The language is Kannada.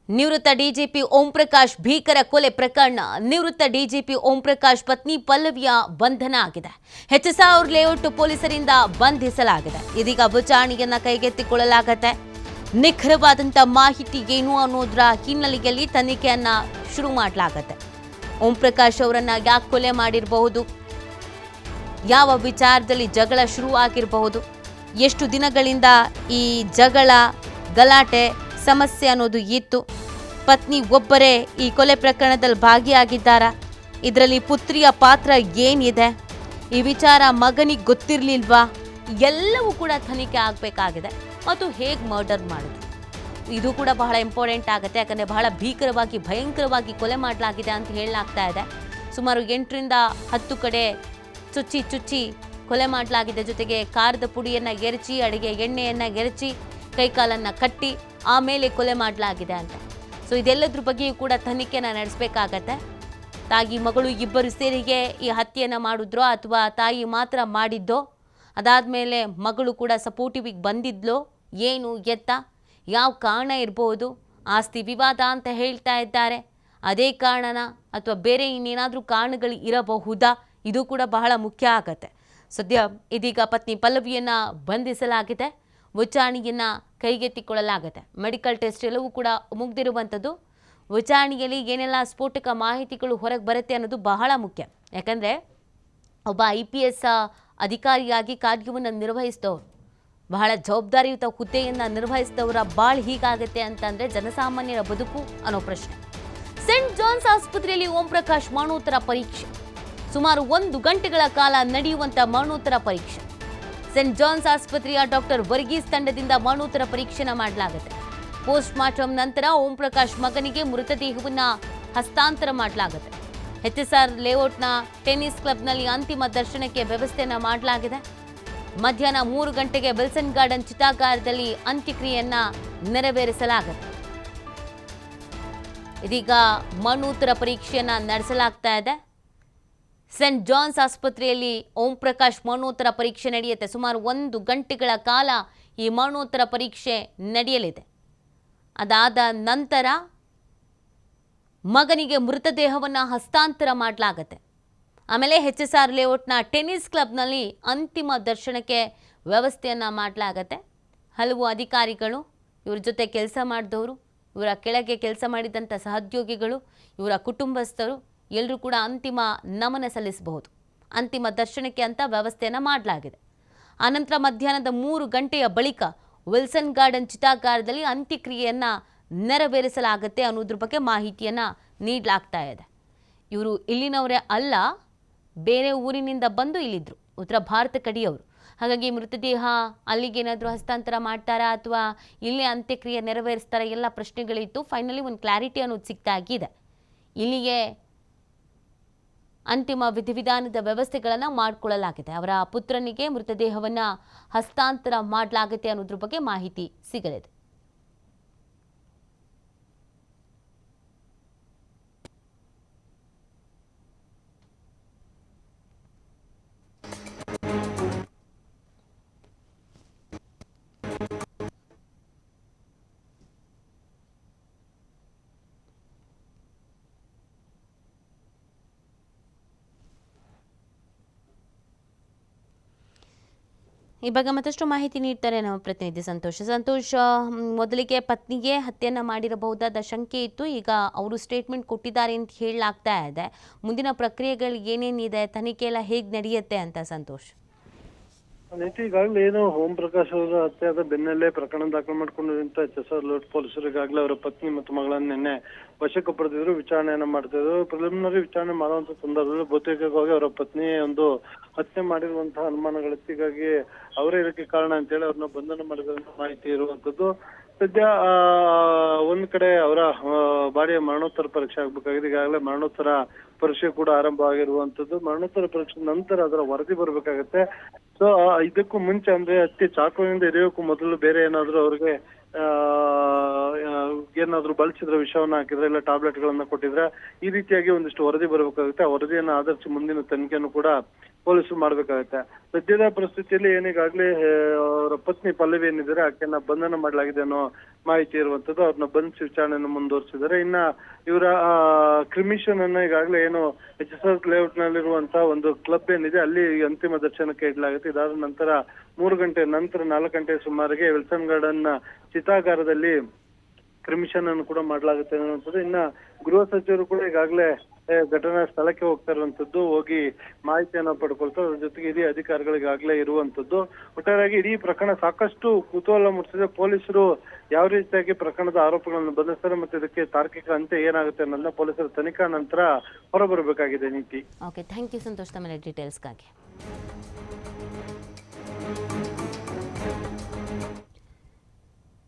ನಿವೃತ್ತ ಡಿಜಿಪಿ ಓಂ ಪ್ರಕಾಶ್ ಭೀಕರ ಕೊಲೆ ಪ್ರಕರಣ. ನಿವೃತ್ತ ಡಿಜಿಪಿ ಓಂ ಪ್ರಕಾಶ್ ಪತ್ನಿ ಪಲ್ಲವಿಯ ಬಂಧನ ಆಗಿದೆ. ಹೆಚ್ಎಸ್ಆರ್ ಲೇಔಟ್ ಪೊಲೀಸರಿಂದ ಬಂಧಿಸಲಾಗಿದೆ. ಇದೀಗ ವಿಚಾರಣೆಯನ್ನ ಕೈಗೆತ್ತಿಕೊಳ್ಳಲಾಗುತ್ತೆ. ನಿಖರವಾದಂತ ಮಾಹಿತಿ ಏನು ಅನ್ನೋದರ ಹಿನ್ನೆಲೆಯಲ್ಲಿ ತನಿಖೆಯನ್ನ ಶುರು ಮಾಡಲಾಗುತ್ತೆ. ಓಂ ಪ್ರಕಾಶ್ ಅವರನ್ನ ಯಾಕೆ ಕೊಲೆ ಮಾಡಿರಬಹುದು, ಯಾವ ವಿಚಾರದಲ್ಲಿ ಜಗಳ ಶುರು ಆಗಿರಬಹುದು, ಎಷ್ಟು ದಿನಗಳಿಂದ ಈ ಜಗಳ ಗಲಾಟೆ ಸಮಸ್ಯೆ ಅನ್ನೋದು ಇತ್ತು, ಪತ್ನಿ ಒಬ್ಬರೇ ಈ ಕೊಲೆ ಪ್ರಕರಣದಲ್ಲಿ ಭಾಗಿಯಾಗಿದ್ದಾರಾ, ಇದರಲ್ಲಿ ಪುತ್ರಿಯ ಪಾತ್ರ ಏನಿದೆ, ಈ ವಿಚಾರ ಮಗನಿಗೆ ಗೊತ್ತಿರಲಿಲ್ವಾ, ಎಲ್ಲವೂ ಕೂಡ ತನಿಖೆ ಆಗಬೇಕಾಗಿದೆ. ಮತ್ತು ಹೇಗೆ ಮರ್ಡರ್ ಮಾಡಿದ್ರು ಇದು ಕೂಡ ಬಹಳ ಇಂಪಾರ್ಟೆಂಟ್ ಆಗುತ್ತೆ. ಯಾಕಂದರೆ ಬಹಳ ಭೀಕರವಾಗಿ ಭಯಂಕರವಾಗಿ ಕೊಲೆ ಮಾಡಲಾಗಿದೆ ಅಂತ ಹೇಳಲಾಗ್ತಾ ಇದೆ. ಸುಮಾರು 8ರಿಂದ 10 ಕಡೆ ಚುಚ್ಚಿ ಕೊಲೆ ಮಾಡಲಾಗಿದೆ. ಜೊತೆಗೆ ಖಾರದ ಪುಡಿಯನ್ನು ಎರಚಿ, ಅಡುಗೆ ಎಣ್ಣೆಯನ್ನು ಎರಚಿ, ಕೈಕಾಲನ್ನು ಕಟ್ಟಿ ಆಮೇಲೆ ಕೊಲೆ ಮಾಡಲಾಗಿದೆ ಅಂತ. ಸೊ ಇದೆಲ್ಲದ್ರ ಬಗ್ಗೆಯೂ ಕೂಡ ತನಿಖೆನ ನಡೆಸಬೇಕಾಗತ್ತೆ. ತಾಯಿ ಮಗಳು ಇಬ್ಬರು ಸೇರಿಗೆ ಈ ಹತ್ಯೆಯನ್ನು ಮಾಡಿದ್ರೋ ಅಥವಾ ತಾಯಿ ಮಾತ್ರ ಮಾಡಿದ್ದೋ, ಅದಾದಮೇಲೆ ಮಗಳು ಕೂಡ ಸಪೋರ್ಟಿವಿಗೆ ಬಂದಿದ್ಲೋ, ಏನು ಎತ್ತ, ಯಾವ ಕಾರಣ ಇರ್ಬೋದು, ಆಸ್ತಿ ವಿವಾದ ಅಂತ ಹೇಳ್ತಾ ಇದ್ದಾರೆ, ಅದೇ ಕಾರಣನ ಅಥವಾ ಬೇರೆ ಇನ್ನೇನಾದರೂ ಕಾರಣಗಳು ಇರಬಹುದಾ, ಇದು ಕೂಡ ಬಹಳ ಮುಖ್ಯ ಆಗತ್ತೆ. ಸದ್ಯ ಇದೀಗ ಪತ್ನಿ ಪಲ್ಲವಿಯನ್ನು ಬಂಧಿಸಲಾಗಿದೆ. ವಿಚಾರಣೆಯನ್ನು ಕೈಗೆತ್ತಿಕೊಳ್ಳಲಾಗುತ್ತೆ. ಮೆಡಿಕಲ್ ಟೆಸ್ಟ್ ಎಲ್ಲವೂ ಕೂಡ ಮುಗ್ದಿರುವಂಥದ್ದು. ವಿಚಾರಣೆಯಲ್ಲಿ ಏನೆಲ್ಲ ಸ್ಫೋಟಕ ಮಾಹಿತಿಗಳು ಹೊರಗೆ ಬರುತ್ತೆ ಅನ್ನೋದು ಬಹಳ ಮುಖ್ಯ. ಯಾಕಂದರೆ ಒಬ್ಬ IPS ಅಧಿಕಾರಿಯಾಗಿ ಕಾರ್ಯವನ್ನು ನಿರ್ವಹಿಸಿದವರು, ಬಹಳ ಜವಾಬ್ದಾರಿಯುತ ಹುದ್ದೆಯನ್ನು ನಿರ್ವಹಿಸಿದವರ ಬಾಳ್ ಹೀಗಾಗತ್ತೆ ಅಂತಂದರೆ ಜನಸಾಮಾನ್ಯರ ಬದುಕು ಅನ್ನೋ ಪ್ರಶ್ನೆ. ಸೆಂಟ್ ಜಾನ್ಸ್ ಆಸ್ಪತ್ರೆಯಲ್ಲಿ ಓಂ ಪ್ರಕಾಶ್ ಮರಣೋತ್ತರ ಪರೀಕ್ಷೆ. ಸುಮಾರು 1 ಗಂಟೆಗಳ ಕಾಲ ನಡೆಯುವಂಥ ಮರಣೋತ್ತರ ಪರೀಕ್ಷೆ. ಸೆಂಟ್ ಜಾನ್ಸ್ ಆಸ್ಪತ್ರೆಯ ಡಾಕ್ಟರ್ ವರ್ಗೀಸ್ ತಂಡದಿಂದ ಮರಣೋತ್ತರ ಪರೀಕ್ಷೆನ ಮಾಡಲಾಗುತ್ತೆ. ಪೋಸ್ಟ್ ಮಾರ್ಟಮ್ ನಂತರ ಓಂ ಪ್ರಕಾಶ್ ಮಗನಿಗೆ ಮೃತದೇಹವನ್ನು ಹಸ್ತಾಂತರ ಮಾಡಲಾಗುತ್ತೆ. HSR ಲೇಔಟ್ನ ಟೆನ್ನಿಸ್ ಕ್ಲಬ್ನಲ್ಲಿ ಅಂತಿಮ ದರ್ಶನಕ್ಕೆ ವ್ಯವಸ್ಥೆಯನ್ನು ಮಾಡಲಾಗಿದೆ. ಮಧ್ಯಾಹ್ನ 3 ಗಂಟೆಗೆ ವಿಲ್ಸನ್ ಗಾರ್ಡನ್ ಚಿತಾಗಾರದಲ್ಲಿ ಅಂತ್ಯಕ್ರಿಯೆಯನ್ನ ನೆರವೇರಿಸಲಾಗುತ್ತೆ. ಇದೀಗ ಮರಣೋತ್ತರ ಪರೀಕ್ಷೆಯನ್ನ ನಡೆಸಲಾಗ್ತಾ ಇದೆ. ಸೆಂಟ್ ಜಾನ್ಸ್ ಆಸ್ಪತ್ರೆಯಲ್ಲಿ ಓಂ ಪ್ರಕಾಶ್ ಮರಣೋತ್ತರ ಪರೀಕ್ಷೆ ನಡೆಯುತ್ತೆ. ಸುಮಾರು 1 ಗಂಟೆಗಳ ಕಾಲ ಈ ಮರಣೋತ್ತರ ಪರೀಕ್ಷೆ ನಡೆಯಲಿದೆ. ಅದಾದ ನಂತರ ಮಗನಿಗೆ ಮೃತದೇಹವನ್ನು ಹಸ್ತಾಂತರ ಮಾಡಲಾಗುತ್ತೆ. ಆಮೇಲೆ HSR ಲೇಔಟ್ನ ಟೆನ್ನಿಸ್ ಕ್ಲಬ್ನಲ್ಲಿ ಅಂತಿಮ ದರ್ಶನಕ್ಕೆ ವ್ಯವಸ್ಥೆಯನ್ನು ಮಾಡಲಾಗತ್ತೆ. ಹಲವು ಅಧಿಕಾರಿಗಳು, ಇವ್ರ ಜೊತೆ ಕೆಲಸ ಮಾಡಿದವರು, ಇವರ ಕೆಳಗೆ ಕೆಲಸ ಮಾಡಿದಂಥ ಸಹೋದ್ಯೋಗಿಗಳು, ಇವರ ಕುಟುಂಬಸ್ಥರು ಎಲ್ಲರೂ ಕೂಡ ಅಂತಿಮ ನಮನ ಸಲ್ಲಿಸಬಹುದು. ಅಂತಿಮ ದರ್ಶನಕ್ಕೆ ಅಂತ ವ್ಯವಸ್ಥೆಯನ್ನು ಮಾಡಲಾಗಿದೆ. ಆನಂತರ ಮಧ್ಯಾಹ್ನದ 3 ಗಂಟೆಯ ಬಳಿಕ ವಿಲ್ಸನ್ ಗಾರ್ಡನ್ ಚಿತಾಗಾರದಲ್ಲಿ ಅಂತ್ಯಕ್ರಿಯೆಯನ್ನು ನೆರವೇರಿಸಲಾಗುತ್ತೆ ಅನ್ನೋದ್ರ ಬಗ್ಗೆ ಮಾಹಿತಿಯನ್ನು ನೀಡಲಾಗ್ತಾ ಇದೆ. ಇವರು ಇಲ್ಲಿನವರೇ ಅಲ್ಲ, ಬೇರೆ ಊರಿನಿಂದ ಬಂದು ಇಲ್ಲಿದ್ದರು, ಉತ್ತರ ಭಾರತ ಕಡೆಯವರು. ಹಾಗಾಗಿ ಮೃತದೇಹ ಅಲ್ಲಿಗೇನಾದರೂ ಹಸ್ತಾಂತರ ಮಾಡ್ತಾರಾ ಅಥವಾ ಇಲ್ಲೇ ಅಂತ್ಯಕ್ರಿಯೆ ನೆರವೇರಿಸ್ತಾರಾ ಎಲ್ಲ ಪ್ರಶ್ನೆಗಳಿತ್ತು. ಫೈನಲಿ ಒಂದು ಕ್ಲಾರಿಟಿ ಅನ್ನೋದು ಸಿಗ್ತಾ ಆಗಿದೆ. ಇಲ್ಲಿಗೆ ಅಂತಿಮ ವಿಧಿವಿಧಾನದ ವ್ಯವಸ್ಥೆಗಳನ್ನು ಮಾಡಿಕೊಳ್ಳಲಾಗಿದೆ. ಅವರ ಪುತ್ರನಿಗೆ ಮೃತದೇಹವನ್ನು ಹಸ್ತಾಂತರ ಮಾಡಲಾಗುತ್ತೆ ಅನ್ನೋದ್ರ ಬಗ್ಗೆ ಮಾಹಿತಿ ಸಿಗಲಿದೆ. ಈ ಬಗ್ಗೆ ಮತ್ತಷ್ಟು ಮಾಹಿತಿ ನೀಡ್ತಾರೆ ನಮ್ಮ ಪ್ರತಿನಿಧಿ ಸಂತೋಷ್. ಮೊದಲಿಗೆ ಪತ್ನಿಗೆ ಹತ್ಯೆಯನ್ನು ಮಾಡಿರಬಹುದಾದ ಶಂಕೆ ಇತ್ತು. ಈಗ ಅವರು ಸ್ಟೇಟ್ಮೆಂಟ್ ಕೊಟ್ಟಿದ್ದಾರೆ ಅಂತ ಹೇಳಲಾಗ್ತಾ ಇದೆ. ಮುಂದಿನ ಪ್ರಕ್ರಿಯೆಗಳು ಏನೇನಿದೆ, ತನಿಖೆ ಎಲ್ಲ ಹೇಗೆ ನಡೆಯುತ್ತೆ ಅಂತ ಸಂತೋಷ್? ಈಗಾಗಲೇ ಏನು ಓಂ ಪ್ರಕಾಶ್ ಅವರ ಹತ್ಯೆಯಾದ ಬೆನ್ನಲ್ಲೇ ಪ್ರಕರಣ ದಾಖಲು ಮಾಡಿಕೊಂಡಿರುವಂತ HSR ಲೇಔಟ್ ಪೊಲೀಸರು ಈಗಾಗಲೇ ಅವರ ಪತ್ನಿ ಮತ್ತು ಮಗಳನ್ನು ನಿನ್ನೆ ವಶಕ್ಕೆ ಪಡೆದಿದ್ರು, ವಿಚಾರಣೆಯನ್ನ ಮಾಡ್ತಿದ್ರು. ಪ್ರಿಲಿಮಿನರಿ ವಿಚಾರಣೆ ಮಾಡುವಂತ ಸಂದರ್ಭದಲ್ಲಿ ಬಹುತೇಕವಾಗಿ ಅವರ ಪತ್ನಿ ಒಂದು ಹತ್ಯೆ ಮಾಡಿರುವಂತಹ ಅನುಮಾನಗಳಿತ್ತು. ಹೀಗಾಗಿ ಅವರೇ ಇದಕ್ಕೆ ಕಾರಣ ಅಂತೇಳಿ ಅವ್ರನ್ನ ಬಂಧನ ಮಾಡಿದಂತ ಮಾಹಿತಿ ಇರುವಂತದ್ದು. ಸದ್ಯ ಒಂದ್ ಕಡೆ ಅವರ ಬಾಡಿಯ ಮರಣೋತ್ತರ ಪರೀಕ್ಷೆ ಆಗ್ಬೇಕಾಗಿದೆ. ಈಗಾಗಲೇ ಮರಣೋತ್ತರ ಪರೀಕ್ಷೆ ಕೂಡ ಆರಂಭ ಆಗಿರುವಂತದ್ದು. ಮರಣೋತ್ತರ ಪರೀಕ್ಷೆ ನಂತರ ಅದರ ವರದಿ ಬರ್ಬೇಕಾಗತ್ತೆ. ಸೊ ಇದಕ್ಕೂ ಮುಂಚೆ ಅಂದ್ರೆ ಹತ್ಯೆ ಚಾಕುವಿನಿಂದ ಇರಿಯೋಕ್ಕೂ ಮೊದಲು ಬೇರೆ ಏನಾದ್ರು ಅವ್ರಿಗೆ ಏನಾದ್ರು ಬಳಸಿದ್ರೆ, ವಿಷವನ್ನ ಹಾಕಿದ್ರೆ, ಇಲ್ಲ ಟ್ಯಾಬ್ಲೆಟ್ ಗಳನ್ನ ಕೊಟ್ಟಿದ್ರೆ, ಈ ರೀತಿಯಾಗಿ ಒಂದಿಷ್ಟು ವರದಿ ಬರ್ಬೇಕಾಗುತ್ತೆ. ಆ ವರದಿಯನ್ನ ಆಧರಿಸಿ ಮುಂದಿನ ತನಿಖೆಯನ್ನು ಕೂಡ ಪೊಲೀಸರು ಮಾಡ್ಬೇಕಾಗುತ್ತೆ. ಸದ್ಯದ ಪರಿಸ್ಥಿತಿಯಲ್ಲಿ ಏನೀಗಾಗ್ಲೇ ಅವರ ಪತ್ನಿ ಪಲ್ಲವಿ ಏನಿದ್ದಾರೆ ಆಕೆಯನ್ನ ಬಂಧನ ಮಾಡಲಾಗಿದೆ ಅನ್ನೋ ಮಾಹಿತಿ ಇರುವಂತದ್ದು. ಅವ್ರನ್ನ ಬಂಧಿಸಿ ವಿಚಾರಣೆಯನ್ನು ಮುಂದುವರಿಸಿದ್ದಾರೆ. ಇನ್ನ ಇವರ ಕ್ರಿಮಿಷನ್ ಅನ್ನ ಈಗಾಗಲೇ ಏನು HSR ಲೇಔಟ್ ನಲ್ಲಿರುವಂತಹ ಒಂದು ಕ್ಲಬ್ ಏನಿದೆ ಅಲ್ಲಿ ಅಂತಿಮ ದರ್ಶನಕ್ಕೆ ಇಡಲಾಗುತ್ತೆ. ಇದಾದ ನಂತರ 3 ಗಂಟೆ ನಂತರ 4 ಗಂಟೆ ಸುಮಾರಿಗೆ ವಿಲ್ಸನ್ ಗಾರ್ಡನ್ ಚಿತಾಗಾರದಲ್ಲಿ ಕ್ರಿಮಿಷನ್ ಅನ್ನು ಕೂಡ ಮಾಡಲಾಗುತ್ತೆ ಅನ್ನುವಂಥದ್ದು. ಇನ್ನ ಗೃಹ ಸಚಿವರು ಕೂಡ ಈಗಾಗಲೇ ಘಟನಾ ಸ್ಥಳಕ್ಕೆ ಹೋಗ್ತಾ ಇರುವಂತದ್ದು, ಹೋಗಿ ಮಾಹಿತಿಯನ್ನ ಪಡ್ಕೊಳ್ತಾರೆ. ಅದ್ರ ಜೊತೆಗೆ ಹಿರಿಯ ಅಧಿಕಾರಿಗಳಿಗಾಗಲೇ ಇರುವಂತದ್ದು. ಒಟ್ಟಾರೆಯಾಗಿ ಇಡೀ ಪ್ರಕರಣ ಸಾಕಷ್ಟು ಕುತೂಹಲ ಮೂಡಿಸಿದೆ. ಪೊಲೀಸರು ಯಾವ ರೀತಿಯಾಗಿ ಪ್ರಕರಣದ ಆರೋಪಗಳನ್ನು ಬಂಧಿಸ್ತಾರೆ ಮತ್ತೆ ಇದಕ್ಕೆ ತಾರ್ಕಿಕ ಅಂತ್ಯ ಏನಾಗುತ್ತೆ ಅನ್ನೋದನ್ನ ಪೊಲೀಸರ ತನಿಖಾ ನಂತರ ಹೊರಬರಬೇಕಾಗಿದೆ. ನೀತಿ. ಓಕೆ, ಥ್ಯಾಂಕ್ ಯು ಸಂತೋಷ್ ತಮ್ಮ ಡೀಟೇಲ್ಸ್ಗಾಗಿ.